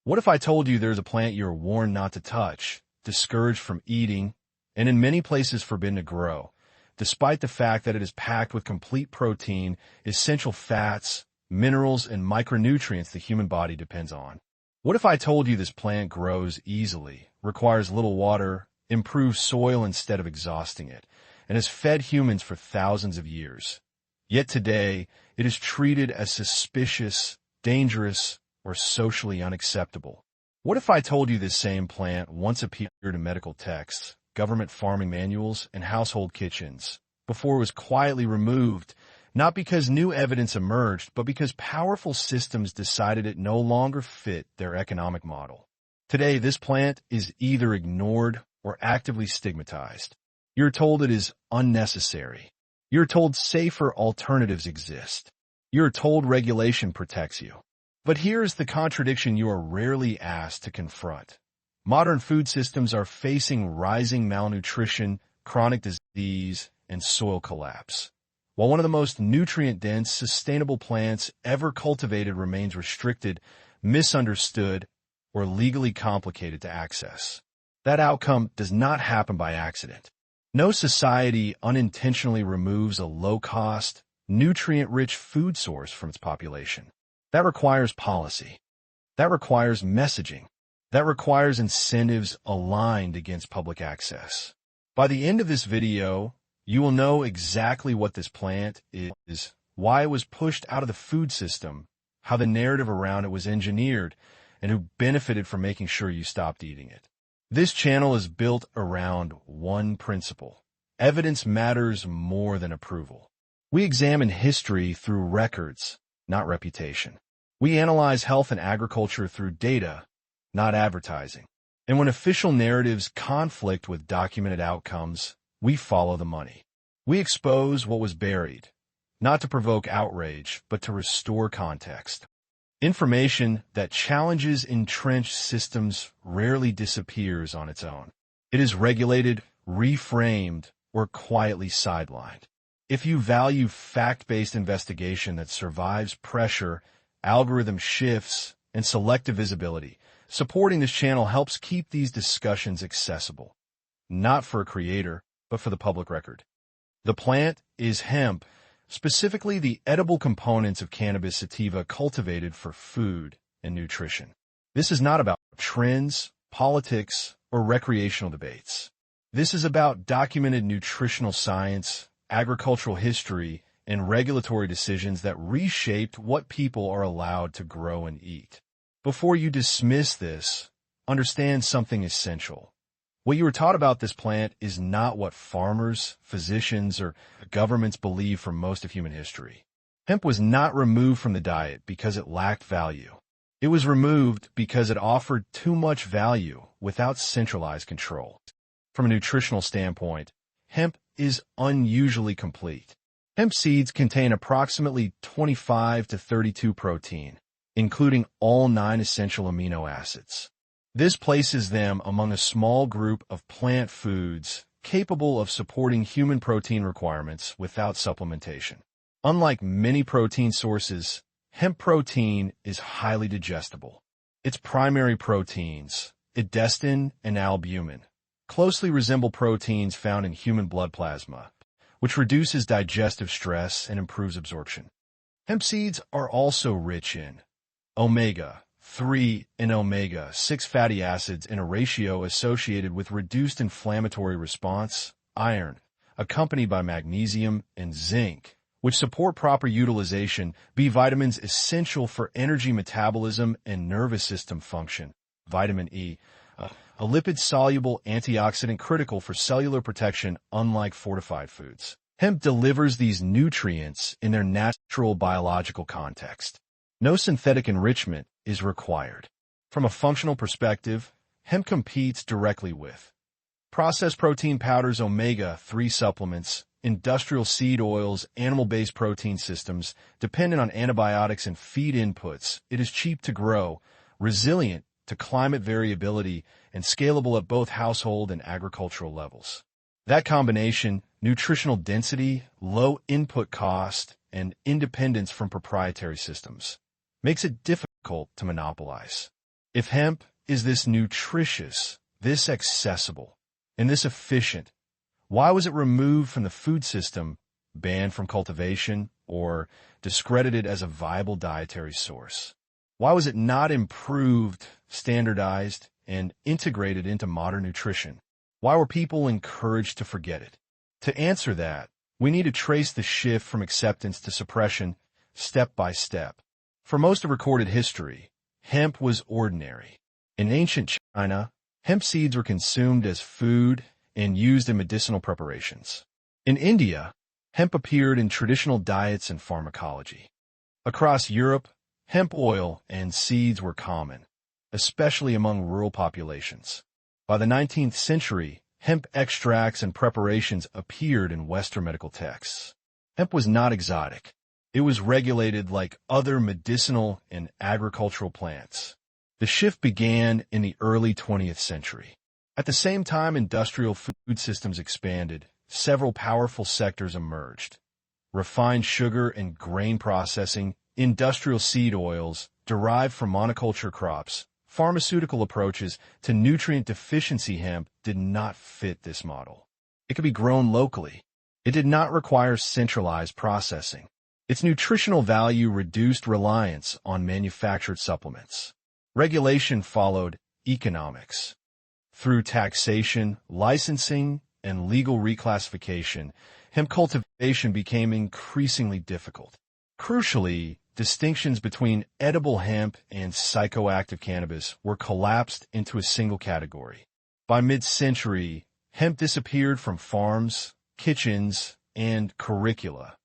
What if I told you there's a plant you're warned not to touch, discouraged from eating, and in many places forbidden to grow, despite the fact that it is packed with complete protein, essential fats, minerals, and micronutrients the human body depends on? What if I told you this plant grows easily, requires little water, improves soil instead of exhausting it, and has fed humans for thousands of years? Yet today, it is treated as suspicious, dangerous, or socially unacceptable. What if I told you this same plant once appeared in medical texts, government farming manuals, and household kitchens, before it was quietly removed, not because new evidence emerged, but because powerful systems decided it no longer fit their economic model? Today, this plant is either ignored or actively stigmatized. You're told it is unnecessary. You're told safer alternatives exist. You're told regulation protects you. But here's the contradiction you are rarely asked to confront. Modern food systems are facing rising malnutrition, chronic disease, and soil collapse. While one of the most nutrient-dense, sustainable plants ever cultivated remains restricted, misunderstood, or legally complicated to access. That outcome does not happen by accident. No society unintentionally removes a low-cost, nutrient-rich food source from its population. That requires policy. That requires messaging. That requires incentives aligned against public access. By the end of this video, you will know exactly what this plant is, why it was pushed out of the food system, how the narrative around it was engineered, and who benefited from making sure you stopped eating it. This channel is built around one principle. Evidence matters more than approval. We examine history through records, not reputation. We analyze health and agriculture through data, not advertising. And when official narratives conflict with documented outcomes, we follow the money. We expose what was buried, not to provoke outrage, but to restore context. Information that challenges entrenched systems rarely disappears on its own. It is regulated, reframed, or quietly sidelined. If you value fact-based investigation that survives pressure, algorithm shifts, and selective visibility, supporting this channel helps keep these discussions accessible, not for a creator, but for the public record. The plant is hemp, specifically the edible components of cannabis sativa cultivated for food and nutrition. This is not about trends, politics, or recreational debates. This is about documented nutritional science, agricultural history, and regulatory decisions that reshaped what people are allowed to grow and eat. Before you dismiss this, understand something essential. What you were taught about this plant is not what farmers, physicians, or governments believe for most of human history. Hemp was not removed from the diet because it lacked value. It was removed because it offered too much value without centralized control. From a nutritional standpoint, hemp is unusually complete. Hemp seeds contain approximately 25 to 32 protein, including all 9 essential amino acids. This places them among a small group of plant foods capable of supporting human protein requirements without supplementation. Unlike many protein sources, hemp protein is highly digestible. Its primary proteins, edestin and albumin, closely resemble proteins found in human blood plasma, which reduces digestive stress and improves absorption. Hemp seeds are also rich in omega-3 and omega-6 fatty acids in a ratio associated with reduced inflammatory response, iron, accompanied by magnesium and zinc, which support proper utilization, B vitamins essential for energy metabolism and nervous system function, vitamin E, a lipid-soluble antioxidant critical for cellular protection unlike fortified foods. Hemp delivers these nutrients in their natural biological context. No synthetic enrichment is required. From a functional perspective, hemp competes directly with processed protein powders, omega-3 supplements, industrial seed oils, animal-based protein systems, dependent on antibiotics and feed inputs. It is cheap to grow, resilient to climate variability, and scalable at both household and agricultural levels. That combination, nutritional density, low input cost, and independence from proprietary systems, makes it difficult to monopolize. If hemp is this nutritious, this accessible, and this efficient, why was it removed from the food system, banned from cultivation, or discredited as a viable dietary source? Why was it not improved, standardized, and integrated into modern nutrition? Why were people encouraged to forget it? To answer that, we need to trace the shift from acceptance to suppression step by step. For most of recorded history, hemp was ordinary. In ancient China, hemp seeds were consumed as food and used in medicinal preparations. In India, hemp appeared in traditional diets and pharmacology. Across Europe, hemp oil and seeds were common, especially among rural populations. By the 19th century, hemp extracts and preparations appeared in Western medical texts. Hemp was not exotic. It was regulated like other medicinal and agricultural plants. The shift began in the early 20th century. At the same time industrial food systems expanded, several powerful sectors emerged. Refined sugar and grain processing, industrial seed oils derived from monoculture crops, pharmaceutical approaches to nutrient deficiency hemp did not fit this model. It could be grown locally. It did not require centralized processing. Its nutritional value reduced reliance on manufactured supplements. Regulation followed economics. Through taxation, licensing, and legal reclassification, hemp cultivation became increasingly difficult. Crucially, distinctions between edible hemp and psychoactive cannabis were collapsed into a single category. By mid-century, hemp disappeared from farms, kitchens, and curricula,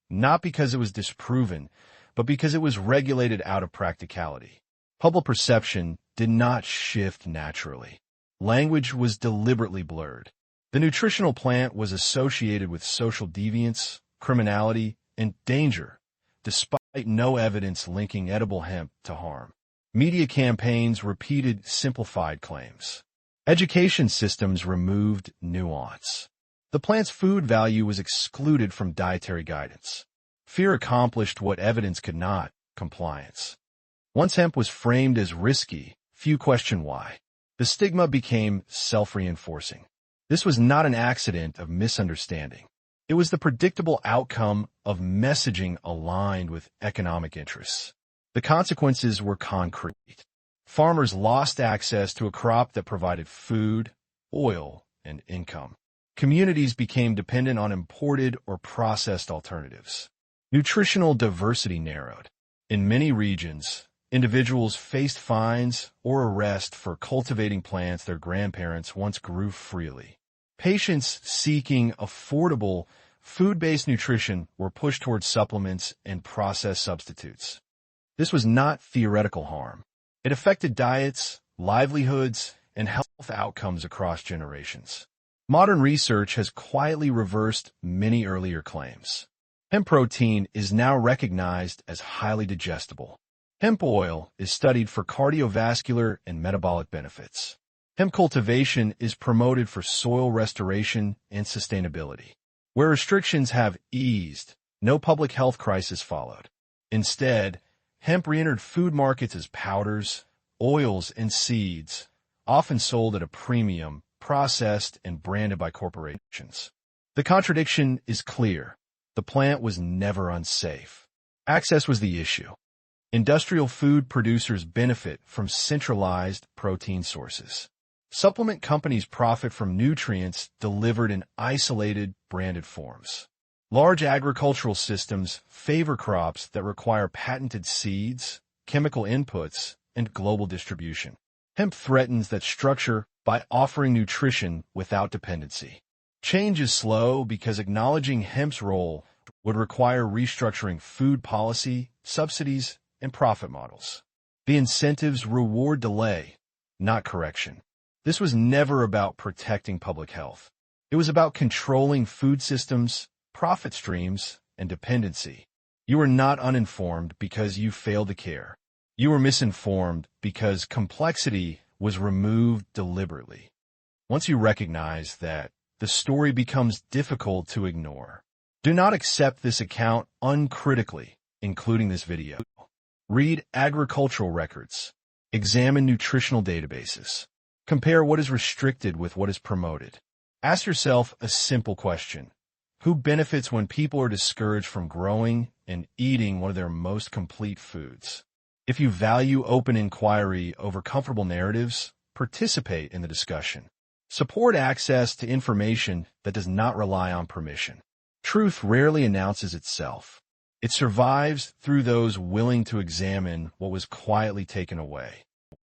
not because it was disproven, but because it was regulated out of practicality. Public perception did not shift naturally. Language was deliberately blurred. The nutritional plant was associated with social deviance, criminality, and danger, despite no evidence linking edible hemp to harm. Media campaigns repeated simplified claims. Education systems removed nuance. The plant's food value was excluded from dietary guidance. Fear accomplished what evidence could not: compliance. Once hemp was framed as risky, few questioned why. The stigma became self-reinforcing. This was not an accident of misunderstanding. It was the predictable outcome of messaging aligned with economic interests. The consequences were concrete. Farmers lost access to a crop that provided food, oil, and income. Communities became dependent on imported or processed alternatives. Nutritional diversity narrowed. In many regions, individuals faced fines or arrest for cultivating plants their grandparents once grew freely. Patients seeking affordable, food-based nutrition were pushed towards supplements and processed substitutes. This was not theoretical harm. It affected diets, livelihoods, and health outcomes across generations. Modern research has quietly reversed many earlier claims. Hemp protein is now recognized as highly digestible. Hemp oil is studied for cardiovascular and metabolic benefits. Hemp cultivation is promoted for soil restoration and sustainability. Where restrictions have eased, no public health crisis followed. Instead, hemp re-entered food markets as powders, oils, and seeds, often sold at a premium, processed and branded by corporations. The contradiction is clear. The plant was never unsafe. Access was the issue. Industrial food producers benefit from centralized protein sources. Supplement companies profit from nutrients delivered in isolated, branded forms. Large agricultural systems favor crops that require patented seeds, chemical inputs, and global distribution. Hemp threatens that structure by offering nutrition without dependency. Change is slow because acknowledging hemp's role would require restructuring food policy, subsidies, and profit models. The incentives reward delay, not correction. This was never about protecting public health. It was about controlling food systems, profit streams, and dependency. You were not uninformed because you failed to care. You were misinformed because complexity was removed deliberately. Once you recognize that, the story becomes difficult to ignore. Do not accept this account uncritically, including this video. Read agricultural records. Examine nutritional databases. Compare what is restricted with what is promoted. Ask yourself a simple question. Who benefits when people are discouraged from growing and eating one of their most complete foods? If you value open inquiry over comfortable narratives, participate in the discussion. Support access to information that does not rely on permission. Truth rarely announces itself. It survives through those willing to examine what was quietly taken away.